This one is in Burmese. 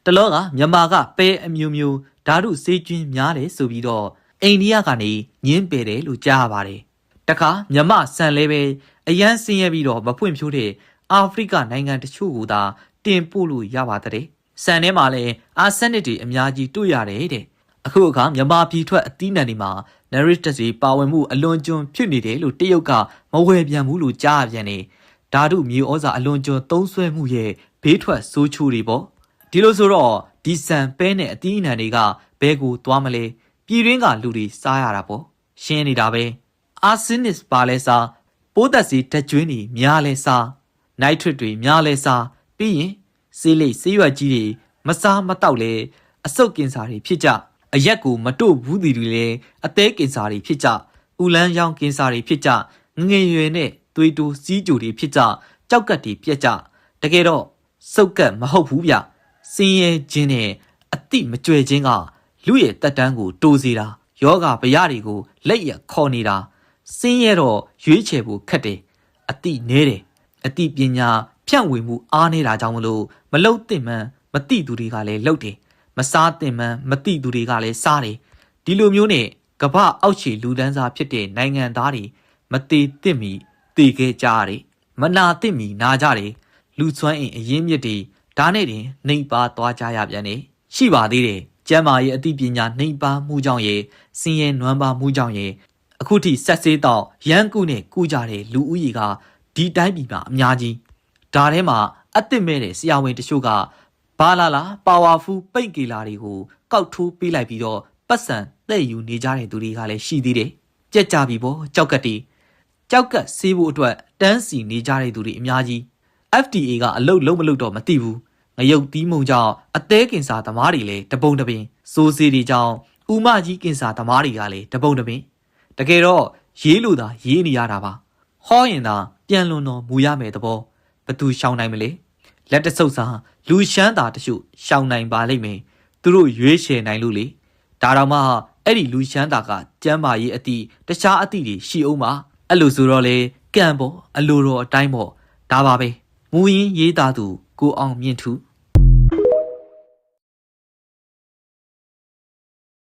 တလောကမြန်မာကပဲအမျိုးမျိုးဓာတုဆေးကျွင်းများတယ်ဆိုပြီးတော့အိန္ဒိယကနေညင်းပယ်တယ်လို့ကြားရပါတယ်တခါမြန်မာဆန်လဲပဲအရန်ဆင်းရဲပြီးတော့မဖွင့်ဖြိုးတဲ့အာဖရိကနိုင်ငံတချို့ကိုသာတင်ပို့လို့ရပါတဲ့ဆန်ထဲမှာလည်းအာဆန်နစ်တွေအများကြီးတွေ့ရတယ်တဲ့အခုအခါမြန်မာပြည်ထွက်အသီးနှံတွေမှာနရစ်တက်စီပါဝင်မှုအလွန်ကျွံဖြစ်နေတယ်လို့တရုတ်ကမဝယ်ပြန်ဘူးလို့ကြားရပြန်နေဓာတုမြေဩဇာအလွန်ကျွံသုံးစွဲမှုရဲ့ဘေးထွက်ဆိုးချိုးတွေပေါ့ဒီလိုဆိုတော့ဒီဆန်ပဲနဲ့အသီးအနှံတွေကဘဲကိုသွားမလဲပြည်တွင်းကလူတွေစားရတာပေါ့ရှင်းနေတာပဲအာဆင်းနစ်ပါလဲစားပိုးသက်စီဓာတ်ကျွင်းတွေများလဲစားနိုက်ထရစ်တွေများလဲစားပြီးရင်ဆေးလိပ်ဆေးရွက်ကြီးတွေမစားမတောက်လဲအဆုတ်ကင်ဆာတွေဖြစ်ကြအရက်ကိုမတို့ဘူးတီတွေလည်းအသေးကင်ဆာတွေဖြစ်ကြဥလန်းရောင်ကင်ဆာတွေဖြစ်ကြငငယ်ရွယ်နဲ့သွေးတိုးစီးကြိုတွေဖြစ်ကြကြောက်ကတ်တွေပြက်ကြတကယ်တော့စုပ်ကတ်မဟုတ်ဘူးဗျစင်းရဲခြင်းနဲ့အတိမကြွယ်ခြင်းကလူရဲ့တက်တန်းကိုတိုးစေတာယောဂဗျာတွေကိုလက်ရခေါ်နေတာစင်းရဲတော့ရွေးချယ်ဖို့ခက်တယ်အတိနဲတယ်အတိပညာဖြန့်ဝေမှုအားနေတာကြောင့်မလို့မလုံသင့်မှန်းမတိသူတွေကလည်းလှုပ်တယ်မစားသင့်မှန်းမတိသူတွေကလည်းစားတယ်ဒီလိုမျိုးနဲ့ကမ္ဘာအောက်ခြေလူဒန်းစားဖြစ်တဲ့နိုင်ငံသားတွေမသေးသင့်မီသေခဲ့ကြရတယ်မနာသင့်မီနာကြတယ်လူစွမ်းအင်အရင်းမြစ်တွေဒါနဲ့တင်နှိပ်ပါသွားကြရပြန်တယ်ရှိပါသေးတယ်ကျမ်းမာရေးအသိပညာနှိပ်ပါမှုကြောင့်ရေစင်ရဲနွမ်းပါမှုကြောင့်ရေအခုထိဆက်ဆေးတော့ရန်ကုနဲ့ကုကြတဲ့လူဦးရေကဒီတိုင်းပြည်မှာအများကြီးဒါထဲမှာအသစ်မဲ့တဲ့ဆရာဝန်တချို့ကဘာလာပါဝါဖူးပိတ်ကေလာတွေကိုကောက်ထိုးပေးလိုက်ပြီးတော့ပတ်စံတဲ့ယူနေကြတဲ့သူတွေကလည်းရှိသေးတယ်ကြက်ကြပြီပေါ့ကြောက်ကတ်တီကြောက်ကတ်ဆေးဖို့အတွက်တန်းစီနေကြတဲ့သူတွေအများကြီး FDA ကအလုတ်လုံးမလုတ်တော့မသိဘူးငရုတ်သီးမုံကြောင့်အသေးကင်ဆာသမားတွေလည်းတပုံတပင်စိုးစေးတွေကြောင့်ဥမကြီးကင်ဆာသမားတွေကလည်းတပုံတပင်တကယ်တော့ရေးလို့သာရေးနေရတာပါဟောရင်သာပြန်လွန်တော်မူရမယ်သဘောဘသူရှောင်နိုင်မလဲလက်တဆုပ်စာလူရှမ်းသာတချို့ရှောင်နိုင်ပါလိမ့်မယ်သူတို့ရွေးချယ်နိုင်လို့လေဒါတော့မှအဲ့ဒီလူရှမ်းသာကကျမ်းမာရေးအသည့်တခြားအသည့်တွေရှိအောင်ပါအဲ့လိုဆိုတော့လေကံပေါ့အလိုတော်အတိုင်းပေါ့ဒါပါပဲမူရင်းရေးသားသူကိုအောင်မြင့်ထူး